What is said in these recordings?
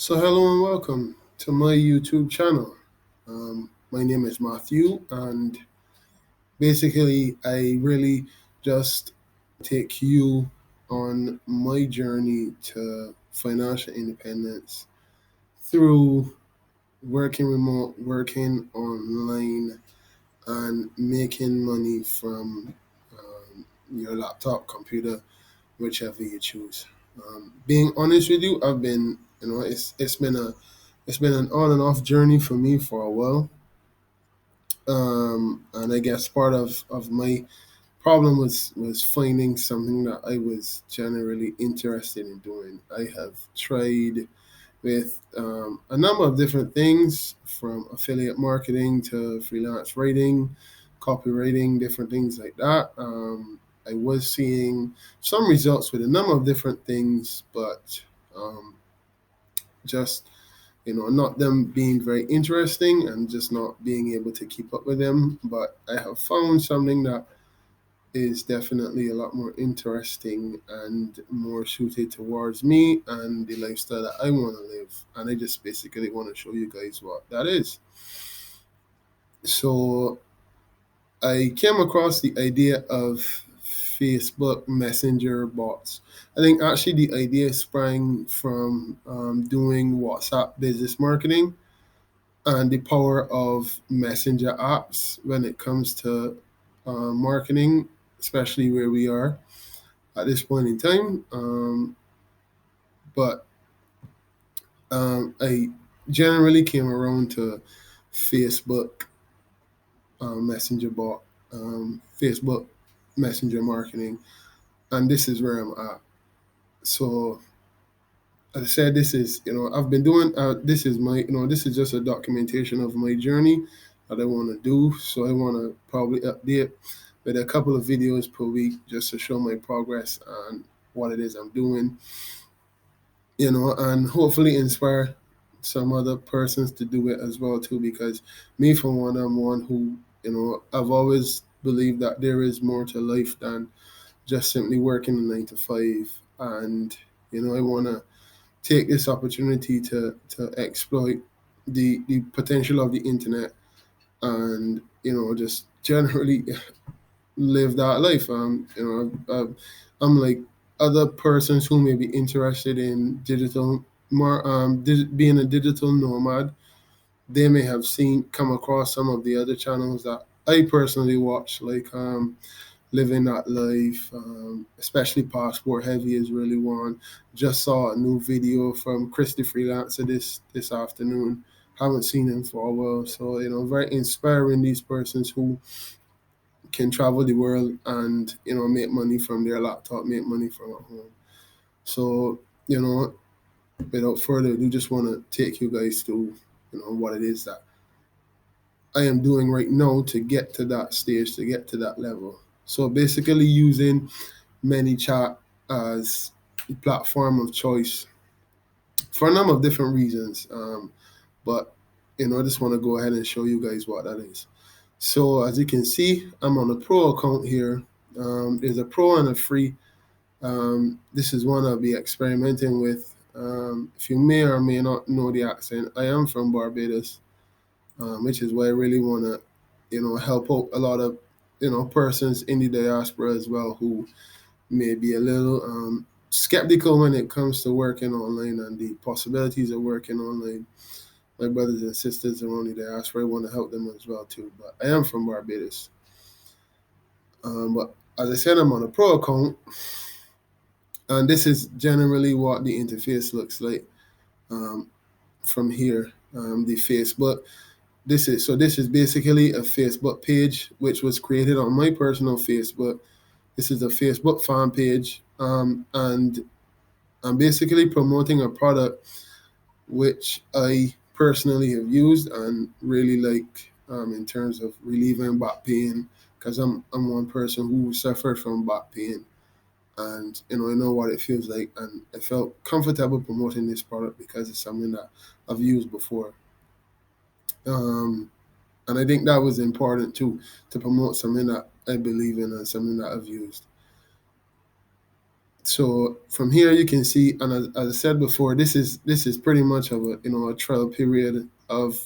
So, hello and welcome to my YouTube channel. My name is Matthew, and basically, I really just take you on my journey to financial independence through working remote, working online, and making money from your laptop, computer, whichever you choose. Being honest with you, I've been, it's been an on and off journey for me for a while. And I guess part of my problem was finding something that I was generally interested in doing. I have tried with a number of different things, from affiliate marketing to freelance writing, copywriting, different things like that. I was seeing some results with a number of different things, but um, just not them being very interesting and just not being able to keep up with them. But I have found something that is definitely a lot more interesting and more suited towards me and the lifestyle that I want to live. And I just basically want to show you guys what that is. So I came across the idea of Facebook Messenger bots. I think actually the idea sprang from doing WhatsApp business marketing and the power of messenger apps when it comes to marketing, especially where we are at this point in time. But I generally came around to Facebook Messenger bot, Facebook Messenger marketing, and this is where I'm at. So, as I said, this is I've been doing. This is my this is just a documentation of my journey that I want to do. So I want to probably update with a couple of videos per week just to show my progress and what it is I'm doing, and hopefully inspire some other persons to do it as well too. Because me, for one, I'm one who I've always believed that there is more to life than just simply working a 9 to 5, and I want to take this opportunity to exploit the potential of the internet and just generally live that life. I'm like other persons who may be interested in being a digital nomad. They may have come across some of the other channels that I personally watch, like living that life, especially passport heavy is really one. Just saw a new video from Chris the Freelancer this afternoon. Haven't seen him for a while, so very inspiring. These persons who can travel the world and make money from their laptop, make money from at home. So without further ado, just want to take you guys through what it is that I am doing right now to get to that stage, to get to that level. So basically, using ManyChat as the platform of choice for a number of different reasons. But I just want to go ahead and show you guys what that is. So as you can see, I'm on a pro account here. There's a pro and a free. This is one I'll be experimenting with. If you may or may not know the accent, I am from Barbados, which is why I really want to, help out a lot of, persons in the diaspora as well who may be a little skeptical when it comes to working online and the possibilities of working online. My brothers and sisters around the diaspora, I want to help them as well too. But I am from Barbados. But as I said, I'm on a pro account, and this is generally what the interface looks like from here. The Facebook. This is basically a Facebook page which was created on my personal Facebook. This is a Facebook fan page, and I'm basically promoting a product which I personally have used and really like, in terms of relieving back pain, because I'm one person who suffered from back pain, and I know what it feels like, and I felt comfortable promoting this product because it's something that I've used before. And I think that was important too, to promote something that I believe in and something that I've used. So from here you can see, and as I said before, this is pretty much of a trial period of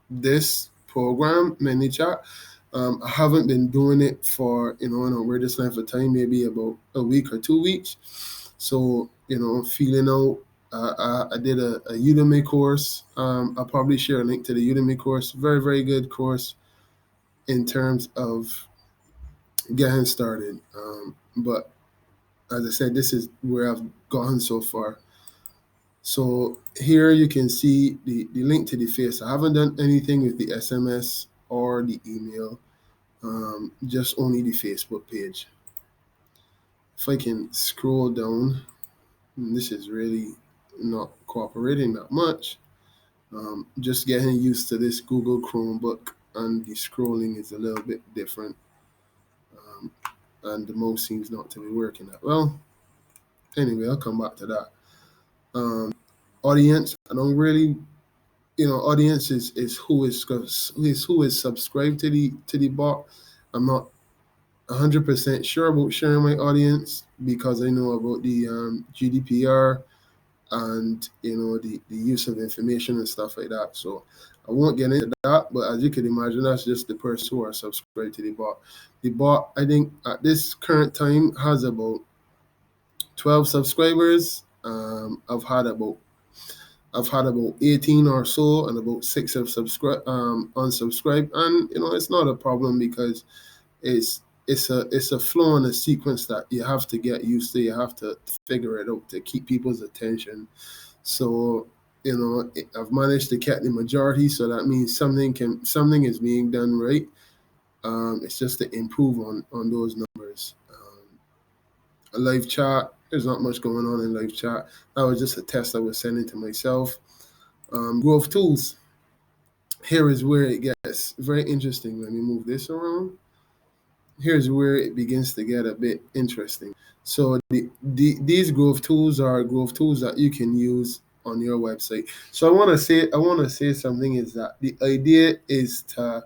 this program, ManyChat. I haven't been doing it for an outrageous length of time, maybe about a week or 2 weeks. So feeling out. I did a Udemy course. I'll probably share a link to the Udemy course. Very, very good course in terms of getting started. But as I said, this is where I've gone so far. So here you can see the link to the face. I haven't done anything with the SMS or the email, just only the Facebook page. If I can scroll down, this is really not cooperating that much. Just getting used to this Google Chromebook, and the scrolling is a little bit different. And the mouse seems not to be working that well. Anyway, I'll come back to that. Audience, I don't really, audience is who is subscribed to the bot. I'm not 100% sure about sharing my audience because I know about the GDPR and the use of information and stuff like that. So I won't get into that, but as you can imagine, that's just the person who are subscribed to the bot. The bot, I think, at this current time has about 12 subscribers. I've had about 18 or so, and about 6 have unsubscribed, and it's not a problem because it's a flow and a sequence that you have to get used to. You have to figure it out to keep people's attention. So I've managed to get the majority, so that means something is being done right. It's just to improve on those numbers. A live chat, there's not much going on in live chat. That was just a test I was sending to myself. Growth tools. Here is where it gets very interesting. Let me move this around. Here's where it begins to get a bit interesting. So these growth tools are growth tools that you can use on your website. So I want to say something is that the idea is to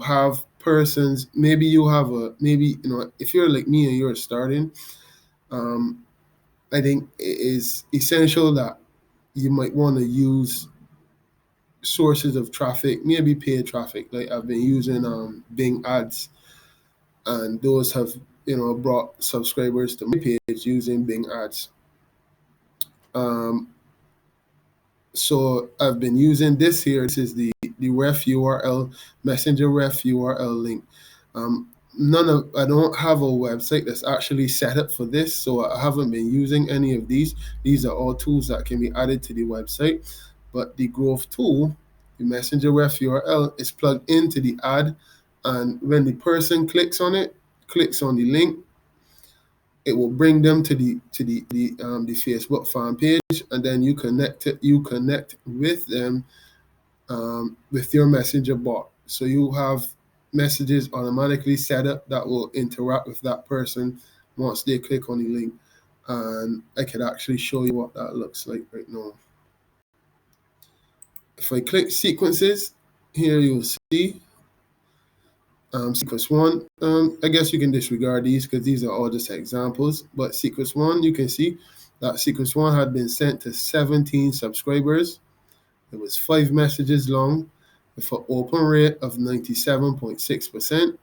have persons. Maybe if you're like me and you're starting, I think it is essential that you might want to use sources of traffic, maybe paid traffic. Like I've been using Bing ads, and those have brought subscribers to my page using Bing ads. So I've been using this here. This is the ref URL, messenger ref URL link. I don't have a website that's actually set up for this, so I haven't been using any of these. These are all tools that can be added to the website. But the growth tool, the messenger ref URL, is plugged into the ad, and when the person clicks on the link, it will bring them to the Facebook fan page, and then you connect with them with your messenger bot. So you have messages automatically set up that will interact with that person once they click on the link. And I could actually show you what that looks like right now. If I click sequences, here you'll see sequence one. I guess you can disregard these because these are all just examples. But sequence one, you can see that sequence one had been sent to 17 subscribers. It was 5 messages long with an open rate of 97.6%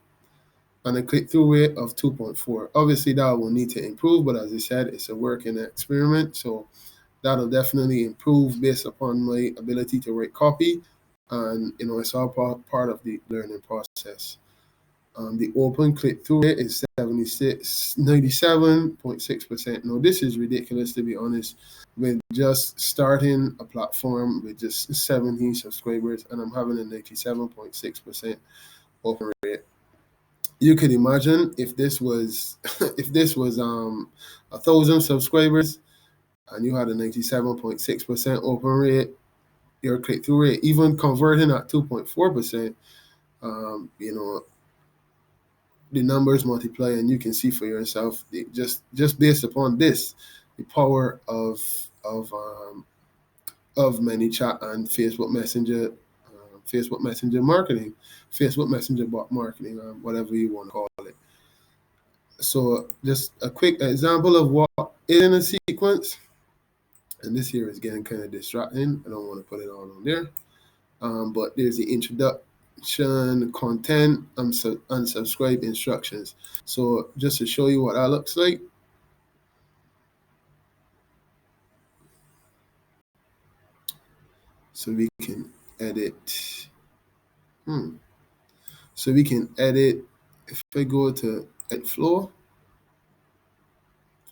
and a click-through rate of 2.4. Obviously, that will need to improve, but as I said, it's a work and experiment. So that'll definitely improve based upon my ability to write copy. And, it's all part of the learning process. The open click-through rate is 97.6%. Now, this is ridiculous, to be honest, with just starting a platform with just 17 subscribers, and I'm having a 97.6% open rate. You could imagine if this was 1,000 subscribers and you had a 97.6% open rate, your click-through rate, even converting at 2.4%, the numbers multiply, and you can see for yourself just based upon this, the power of ManyChat and Facebook Messenger marketing, Facebook Messenger bot marketing, whatever you want to call it. So just a quick example of what is in a sequence. And this here is getting kind of distracting. I don't want to put it all on there. But there's the introduction, content, unsubscribe instructions. So just to show you what that looks like. So we can edit. So we can edit. If I go to edit flow,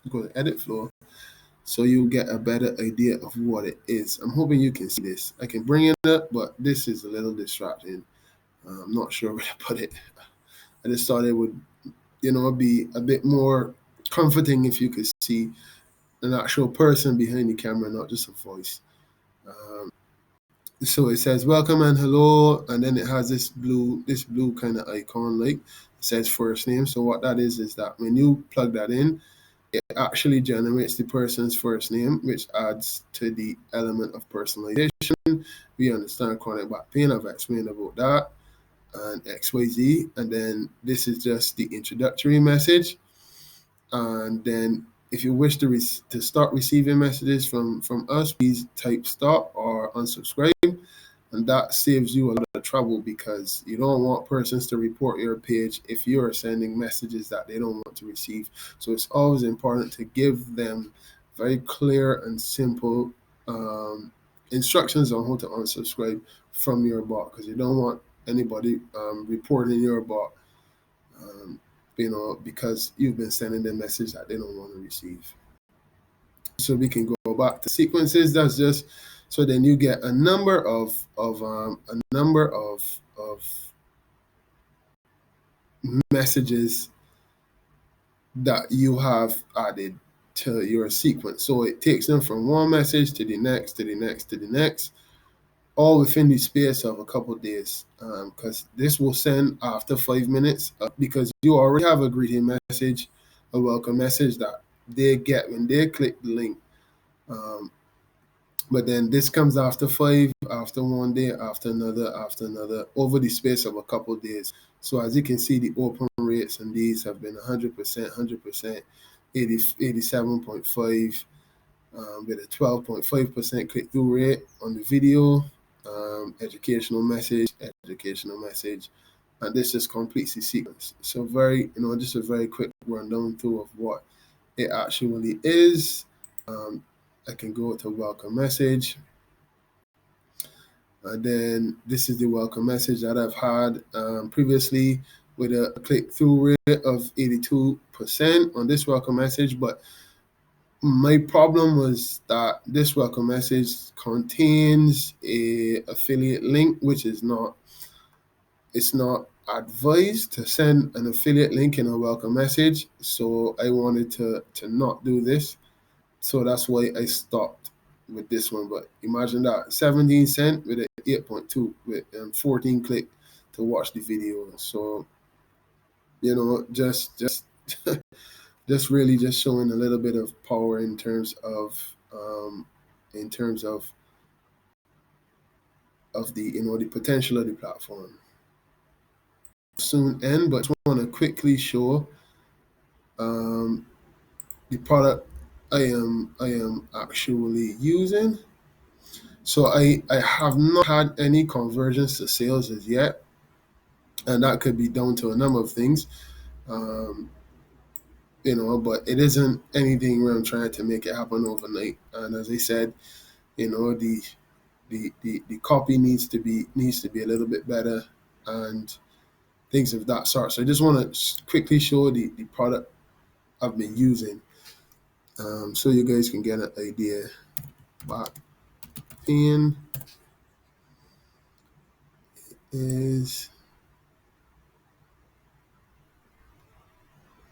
go to edit flow, so you'll get a better idea of what it is. I'm hoping you can see this. I can bring it up, but this is a little distracting. I'm not sure where to put it. I just thought it would, be a bit more comforting if you could see an actual person behind the camera, not just a voice. So it says welcome and hello, and then it has this blue kind of icon, like it says first name. So what that is that when you plug that in, it actually generates the person's first name, which adds to the element of personalization. We understand chronic back pain. I've explained about that and XYZ. And then this is just the introductory message. And then if you wish to start receiving messages from us, please type stop or unsubscribe. And that saves you a lot of trouble because you don't want persons to report your page if you're sending messages that they don't want to receive. So it's always important to give them very clear and simple instructions on how to unsubscribe from your bot, because you don't want anybody reporting your bot, because you've been sending them message that they don't want to receive. So we can go back to sequences. That's just so then you get a number of messages that you have added to your sequence. So it takes them from one message to the next, to the next, to the next, all within the space of a couple of days. Because this will send after 5 minutes, because you already have a greeting message, a welcome message that they get when they click the link. But then this comes after 5, after 1 day, after another, over the space of a couple of days. So as you can see, the open rates on these have been 100%, 87.5, with a 12.5% click-through rate on the video, educational message, and this just completes the sequence. So just a very quick rundown through of what it actually is. I can go to welcome message. And then this is the welcome message that I've had previously with a click-through rate of 82% on this welcome message. But my problem was that this welcome message contains a affiliate link, which is not, it's not advised to send an affiliate link in a welcome message. So I wanted to not do this. So that's why I stopped with this one. But imagine that, 17 cents with an 8.2 with 14 click to watch the video. So, just just really just showing a little bit of power in terms of the the potential of the platform. Soon end, but I want to quickly show the product I am actually using. So I have not had any conversions to sales as yet, and that could be down to a number of things. But it isn't anything where I'm trying to make it happen overnight. And as I said, the copy needs to be a little bit better and things of that sort. So I just want to quickly show the product I've been using, so you guys can get an idea. Back pain is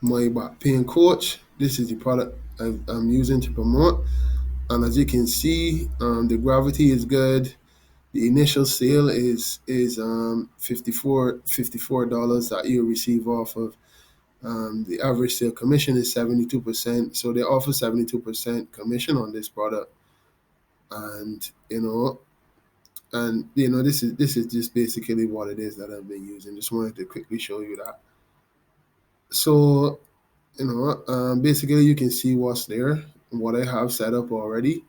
my back pain coach. This is the product I'm using to promote, and as you can see, the gravity is good. The initial sale is $54 that you receive off of. The average sale commission is 72%, so they offer 72% commission on this product, and this is just basically what it is that I've been using. Just wanted to quickly show you that. So Basically you can see what's there, what I have set up already.